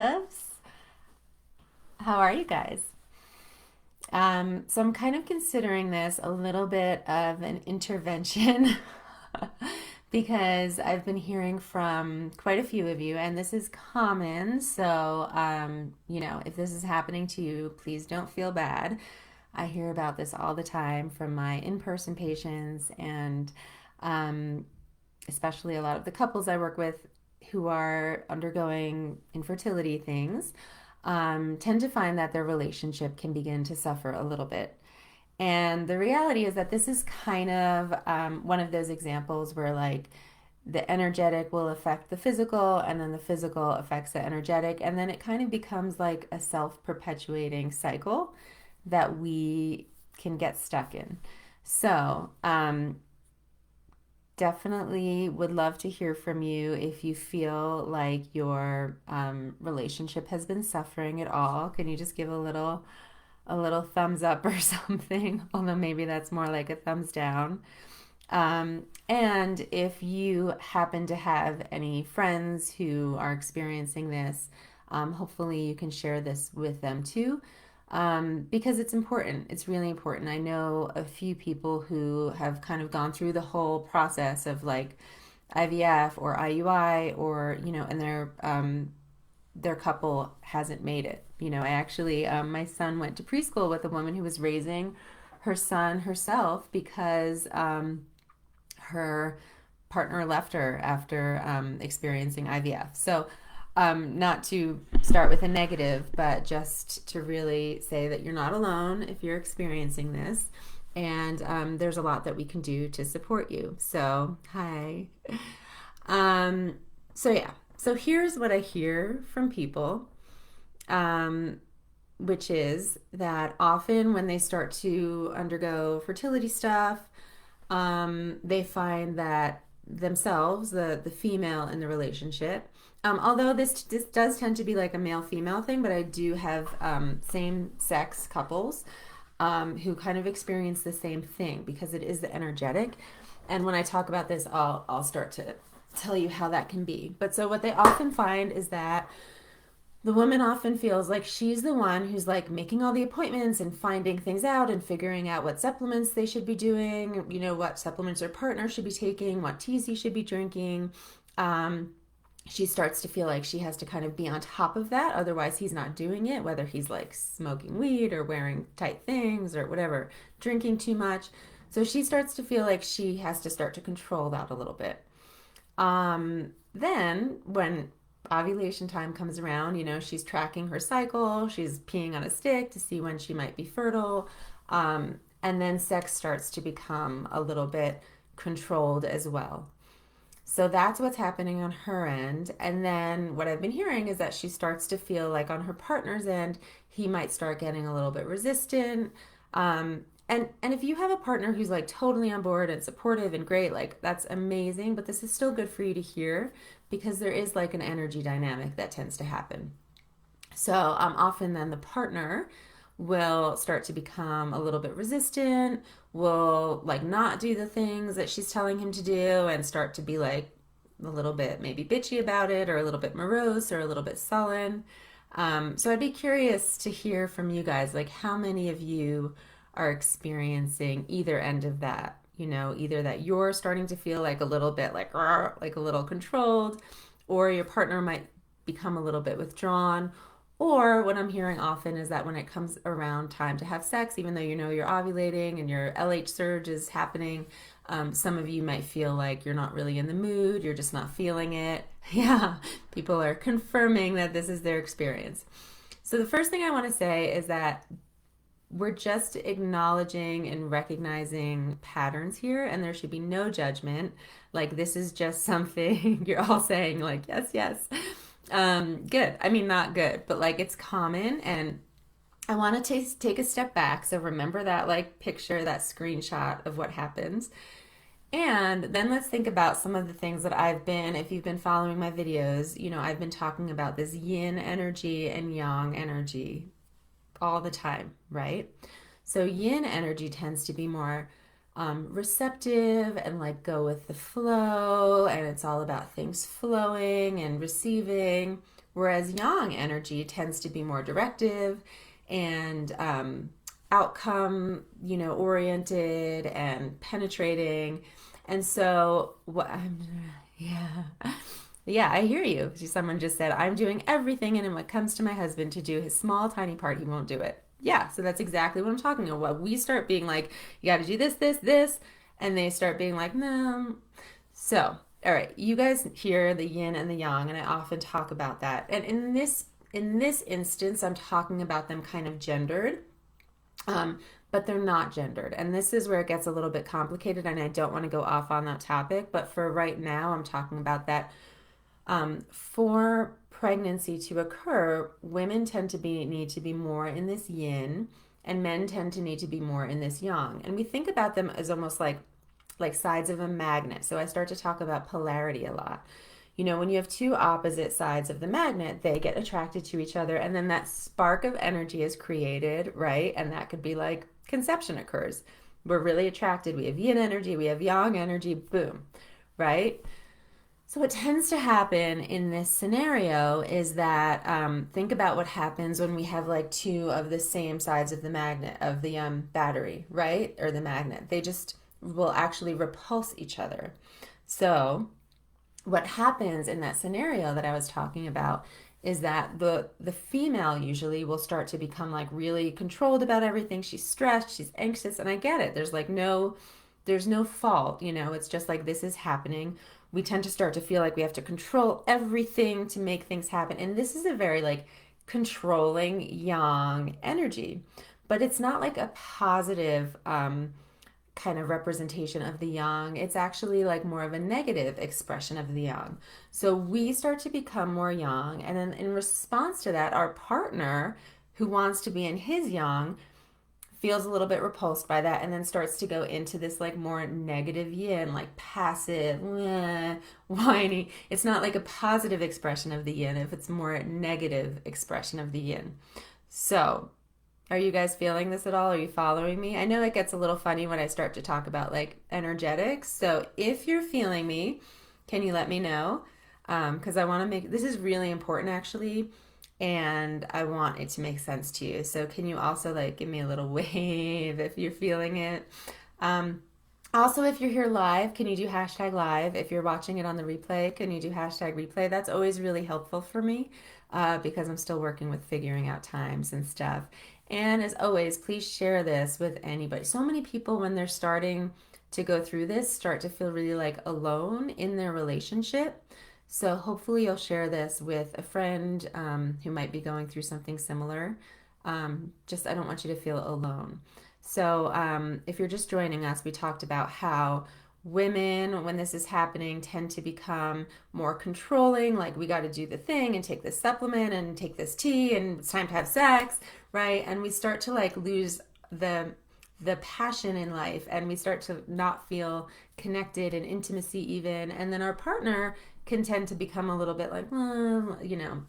Loves. How are you guys? So I'm kind of considering this a little bit of an intervention because I've been hearing from quite a few of you, and this is common. So, if this is happening to you, please don't feel bad. I hear about this all the time from my in-person patients, and um, especially a lot of the couples I work with who are undergoing infertility things tend to find that their relationship can begin to suffer a little bit. And the reality is that this is kind of one of those examples where, like, the energetic will affect the physical, and then the physical affects the energetic, and then it kind of becomes like a self perpetuating cycle that we can get stuck in. So, definitely would love to hear from you if you feel like your relationship has been suffering at all. Can you just give a little thumbs up or something? Although maybe that's more like a thumbs down. And if you happen to have any friends who are experiencing this, hopefully you can share this with them too, because it's important. It's really important. I know a few people who have kind of gone through the whole process of like IVF or IUI, or and their couple hasn't made it. I actually my son went to preschool with a woman who was raising her son herself because her partner left her after experiencing IVF. So, not to start with a negative, but just to really say that you're not alone if you're experiencing this. And there's a lot that we can do to support you. So, hi. Um, so, yeah. So, here's what I hear from people, um, which is that often when they start to undergo fertility stuff, they find that themselves, the female in the relationship, although this does tend to be like a male female thing, but I do have same sex couples who kind of experience the same thing because it is the energetic. And when I talk about this, I'll start to tell you how that can be. But so what they often find is that the woman often feels like she's the one who's like making all the appointments and finding things out and figuring out what supplements they should be doing, what supplements their partner should be taking, what teas he should be drinking. Um, she starts to feel like she has to kind of be on top of that. Otherwise, he's not doing it, whether he's like smoking weed or wearing tight things or whatever, drinking too much. So she starts to feel like she has to start to control that a little bit. Then when ovulation time comes around, she's tracking her cycle, she's peeing on a stick to see when she might be fertile. And then sex starts to become a little bit controlled as well. So that's what's happening on her end. And then what I've been hearing is that she starts to feel like on her partner's end, he might start getting a little bit resistant. And if you have a partner who's like totally on board and supportive and great, like that's amazing, but this is still good for you to hear because there is like an energy dynamic that tends to happen. So often then the partner will start to become a little bit resistant, will like not do the things that she's telling him to do and start to be like a little bit maybe bitchy about it or a little bit morose or a little bit sullen. So I'd be curious to hear from you guys, like how many of you are experiencing either end of that? Either that you're starting to feel like a little bit like a little controlled, or your partner might become a little bit withdrawn, or what I'm hearing often is that when it comes around time to have sex, even though you're ovulating and your LH surge is happening, some of you might feel like you're not really in the mood, you're just not feeling it. Yeah, people are confirming that this is their experience. So, the first thing I want to say is that we're just acknowledging and recognizing patterns here, and there should be no judgment. Like, this is just something you're all saying, like, yes, yes. Good. I mean, not good, but like it's common. And I want to take a step back. So, remember that, like, picture, that screenshot of what happens. And then let's think about some of the things that if you've been following my videos, I've been talking about this yin energy and yang energy all the time, right? So yin energy tends to be more receptive and like go with the flow, and it's all about things flowing and receiving. whereas yang energy tends to be more directive and outcome, oriented and penetrating. And so what I'm yeah. Yeah, I hear you. Someone just said, I'm doing everything, and when it comes to my husband to do his small, tiny part, he won't do it. Yeah, so that's exactly what I'm talking about. We start being like, you got to do this, this, this, and they start being like, no. So, all right, you guys hear the yin and the yang, and I often talk about that. And in this instance, I'm talking about them kind of gendered, um, but they're not gendered. And this is where it gets a little bit complicated, and I don't want to go off on that topic. But for right now, I'm talking about that for pregnancy to occur, women tend to need to be more in this yin, and men tend to need to be more in this yang. And we think about them as almost like sides of a magnet. So I start to talk about polarity a lot. When you have two opposite sides of the magnet, they get attracted to each other, and then that spark of energy is created, right? And that could be like conception occurs. We're really attracted. We have yin energy, we have yang energy, boom, right? So, what tends to happen in this scenario is that think about what happens when we have like two of the same sides of the magnet, of the battery, right? Or the magnet. They just will actually repulse each other. So, what happens in that scenario that I was talking about is that the female usually will start to become like really controlled about everything. She's stressed, she's anxious, and I get it. There's no fault, it's just like this is happening. We tend to start to feel like we have to control everything to make things happen. And this is a very like controlling yang energy. But it's not like a positive kind of representation of the yang. It's actually like more of a negative expression of the yang. So we start to become more yang, and then in response to that, our partner who wants to be in his yang feels a little bit repulsed by that, and then starts to go into this like more negative yin, like passive, whiny. It's not like a positive expression of the yin if it's more negative expression of the yin. So are you guys feeling this at all? Are you following me? I know it gets a little funny when I start to talk about like energetics. So if you're feeling me, can you let me know? Because I want to make this is really important actually, and I want it to make sense to you. So can you also like give me a little wave if you're feeling it? Um, Also, if you're here live, can you do hashtag live? If you're watching it on the replay, can you do hashtag replay? That's always really helpful for me because I'm still working with figuring out times and stuff. And as always, please share this with anybody. So many people, when they're starting to go through this, start to feel really like alone in their relationship. So hopefully you'll share this with a friend who might be going through something similar. I don't want you to feel alone. So, if you're just joining us, we talked about how women, when this is happening, tend to become more controlling. Like, we got to do the thing and take this supplement and take this tea and it's time to have sex, right? And we start to like lose the passion in life, and we start to not feel connected and intimacy even. And then our partner can tend to become a little bit like,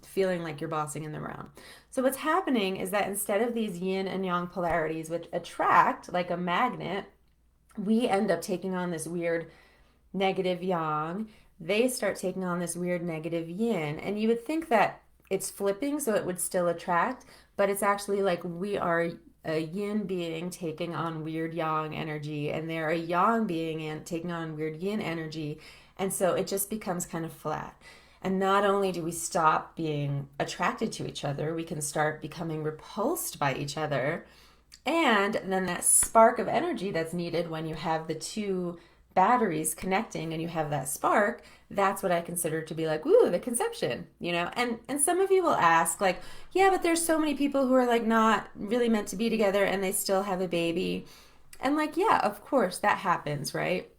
feeling like you're bossing in the around. So what's happening is that instead of these yin and yang polarities, which attract like a magnet, we end up taking on this weird negative yang. They start taking on this weird negative yin. And you would think that it's flipping, so it would still attract, but it's actually like we are a yin being taking on weird yang energy, and they're a yang being and taking on weird yin energy. And so it just becomes kind of flat. And not only do we stop being attracted to each other, we can start becoming repulsed by each other. And then that spark of energy that's needed when you have the two batteries connecting and you have that spark, that's what I consider to be like, ooh, the conception. And some of you will ask, like, yeah, but there's so many people who are like not really meant to be together and they still have a baby. And like, yeah, of course that happens, right?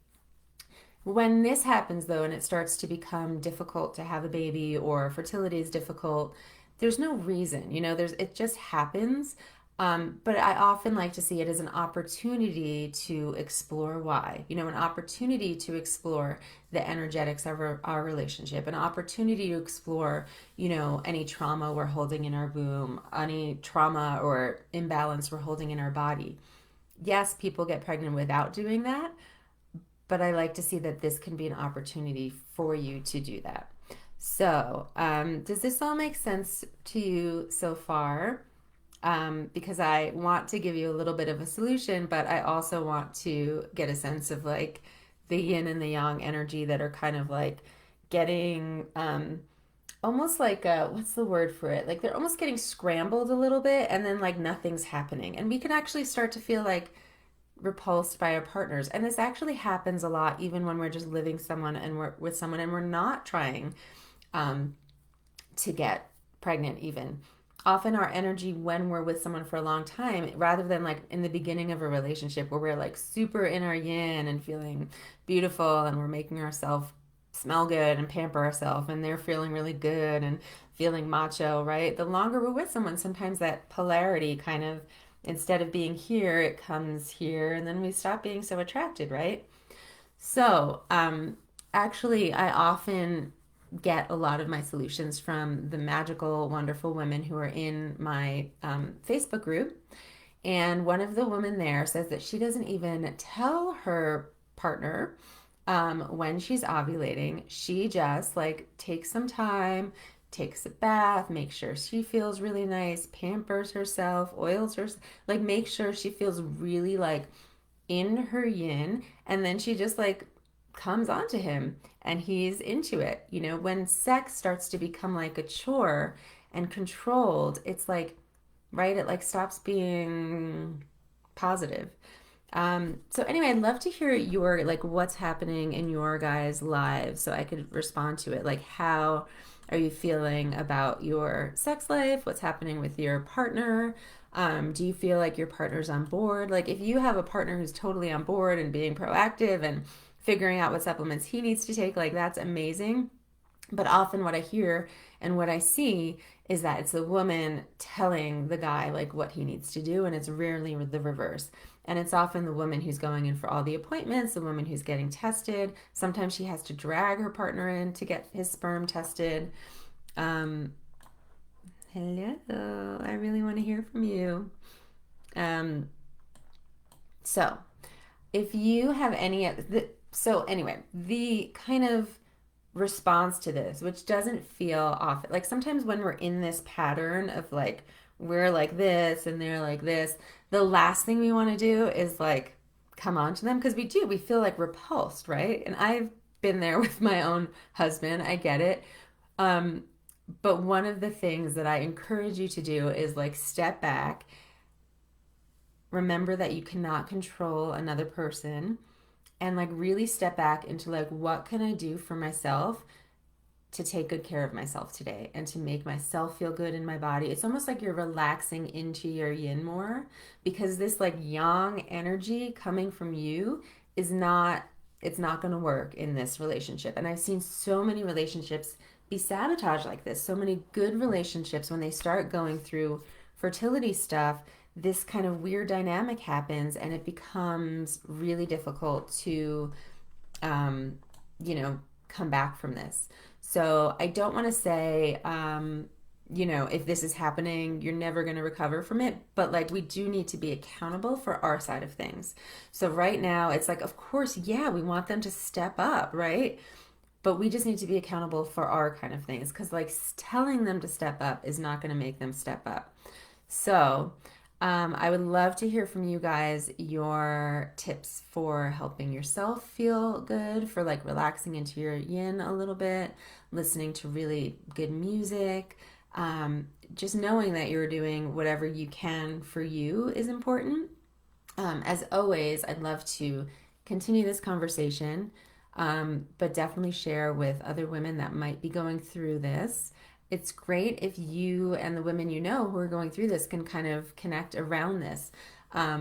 When this happens though, and it starts to become difficult to have a baby or fertility is difficult, there's no reason, it just happens. But I often like to see it as an opportunity to explore why, an opportunity to explore the energetics of our relationship, an opportunity to explore, any trauma we're holding in our womb, any trauma or imbalance we're holding in our body. Yes, people get pregnant without doing that, but I like to see that this can be an opportunity for you to do that. So, does this all make sense to you so far? Because I want to give you a little bit of a solution, but I also want to get a sense of like the yin and the yang energy that are kind of like getting almost like what's the word for it? Like they're almost getting scrambled a little bit, and then like nothing's happening. And we can actually start to feel like repulsed by our partners. And this actually happens a lot even when we're just living someone and we're with someone and we're not trying um, to get pregnant even. Often our energy when we're with someone for a long time, rather than like in the beginning of a relationship where we're like super in our yin and feeling beautiful and we're making ourselves smell good and pamper ourselves and they're feeling really good and feeling macho, right? The longer we're with someone, sometimes that polarity kind of, instead of being here, it comes here and then we stop being so attracted, right? So, actually, I often get a lot of my solutions from the magical, wonderful women who are in my Facebook group. And one of the women there says that she doesn't even tell her partner when she's ovulating. She just like takes some time, takes a bath, makes sure she feels really nice, pampers herself, oils her, like make sure she feels really like in her yin, and then she just like comes onto him and he's into it. You know, when sex starts to become like a chore and controlled, it's like, right, it like stops being positive. So anyway, I'd love to hear your like what's happening in your guys' lives so I could respond to it. Like how are you feeling about your sex life? What's happening with your partner? Do you feel like your partner's on board? Like if you have a partner who's totally on board and being proactive and figuring out what supplements he needs to take, like that's amazing. But often what I hear and what I see is that it's the woman telling the guy like what he needs to do, and it's rarely the reverse. And it's often the woman who's going in for all the appointments, the woman who's getting tested. Sometimes she has to drag her partner in to get his sperm tested. Um, Hello, I really want to hear from you. Um, so, if you have any, so anyway, the kind of response to this, which doesn't feel off. Like sometimes when we're in this pattern of like, we're like this and they're like this, the last thing we want to do is like come on to them because we do, we feel like repulsed, right? And I've been there with my own husband. I get it. Um, but one of the things that I encourage you to do is like step back, remember that you cannot control another person, and like really step back into like, what can I do for myself to take good care of myself today and to make myself feel good in my body. It's almost like you're relaxing into your yin more because this like yang energy coming from you is not, it's not going to work in this relationship. And I've seen so many relationships be sabotaged like this. So many good relationships, when they start going through fertility stuff, this kind of weird dynamic happens and it becomes really difficult to um, you know, come back from this. So I don't want to say, you know, if this is happening, you're never going to recover from it. But like, we do need to be accountable for our side of things. So right now, it's like, of course, yeah, we want them to step up, right? But we just need to be accountable for our kind of things because like telling them to step up is not going to make them step up. So, I would love to hear from you guys your tips for helping yourself feel good, for like relaxing into your yin a little bit, listening to really good music. Just knowing that you're doing whatever you can for you is important. As always, I'd love to continue this conversation, but definitely share with other women that might be going through this. It's great if you and the women you know who are going through this can kind of connect around this.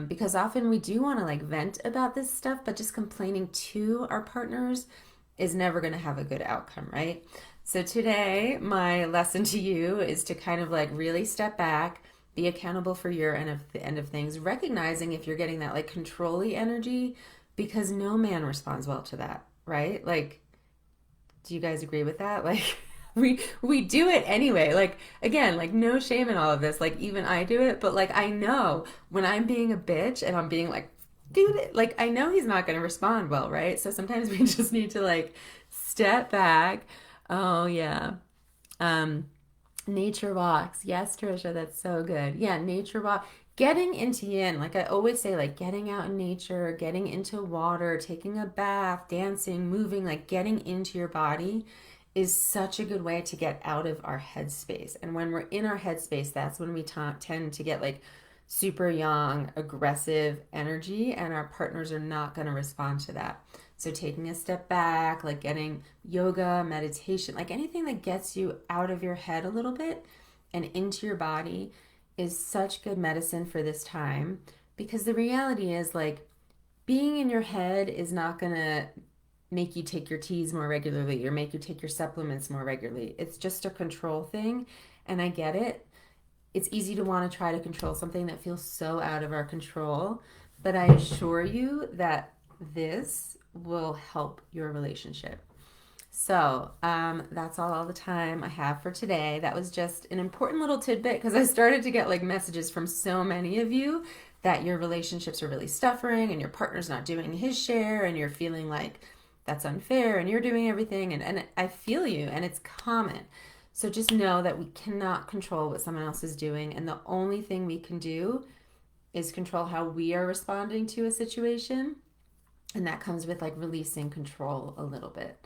Because often we do want to like vent about this stuff, but just complaining to our partners is never going to have a good outcome, right? So today, my lesson to you is to kind of like really step back, be accountable for your end of the end of things, recognizing if you're getting that like control-y energy, because no man responds well to that, right? Like, do you guys agree with that? Like, we do it anyway. Like, again, like no shame in all of this. Like, even I do it, but like I know when I'm being a bitch and I'm being like, dude, like I know he's not going to respond well, right? So sometimes we just need to like step back, Oh, yeah. Um, Nature walks. Yes, Trisha, that's so good. Yeah, nature walk. Getting into yin, like I always say, like getting out in nature, getting into water, taking a bath, dancing, moving, like getting into your body is such a good way to get out of our headspace. And when we're in our headspace, that's when we tend to get like super yang, aggressive energy, and our partners are not going to respond to that. So, taking a step back, like getting yoga, meditation, like anything that gets you out of your head a little bit and into your body is such good medicine for this time because the reality is, like, being in your head is not going to make you take your teas more regularly or make you take your supplements more regularly. It's just a control thing. And I get it. It's easy to want to try to control something that feels so out of our control. But I assure you that this will help your relationship. So that's all the time I have for today. That was just an important little tidbit because I started to get like messages from so many of you that your relationships are really suffering and your partner's not doing his share and you're feeling like that's unfair and you're doing everything. And I feel you and it's common. So just know that we cannot control what someone else is doing. And the only thing we can do is control how we are responding to a situation. And that comes with like releasing control a little bit.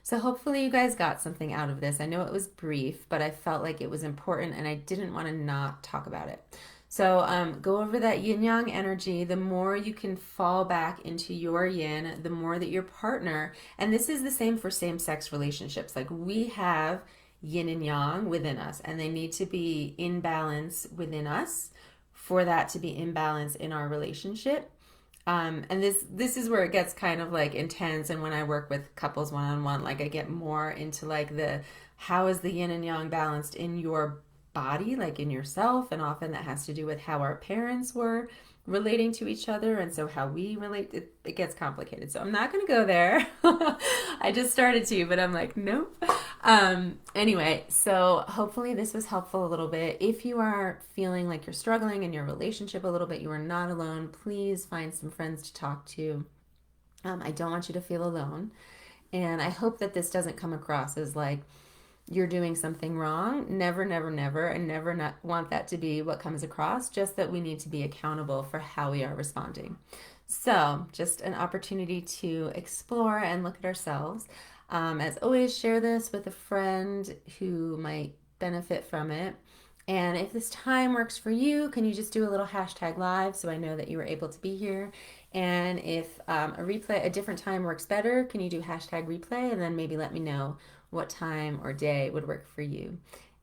So hopefully you guys got something out of this. I know it was brief, but I felt like it was important and I didn't want to not talk about it. So go over that yin yang energy. The more you can fall back into your yin, the more that your partner, and this is the same for same sex relationships, like we have yin and yang within us, and they need to be in balance within us for that to be in balance in our relationship. And this is where it gets kind of like intense. And when I work with couples one on one, like I get more into like the how is the yin and yang balanced in your body, like in yourself, and often that has to do with how our parents were relating to each other, and so how we relate. It gets complicated. So I'm not going to go there. I just started to, but I'm like, nope. Anyway, so hopefully this was helpful a little bit. If you are feeling like you're struggling in your relationship a little bit, you are not alone. Please find some friends to talk to. I don't want you to feel alone. And I hope that this doesn't come across as like you're doing something wrong. Never, never, never, and never not want that to be what comes across. Just that we need to be accountable for how we are responding. So, just an opportunity to explore and look at ourselves. As always, share this with a friend who might benefit from it. And if this time works for you, can you just do a little hashtag live so I know that you were able to be here? And if a different time works better, can you do hashtag replay and then maybe let me know what time or day would work for you?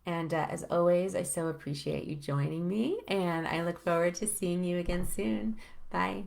And as always, I so appreciate you joining me, and I look forward to seeing you again soon. Bye.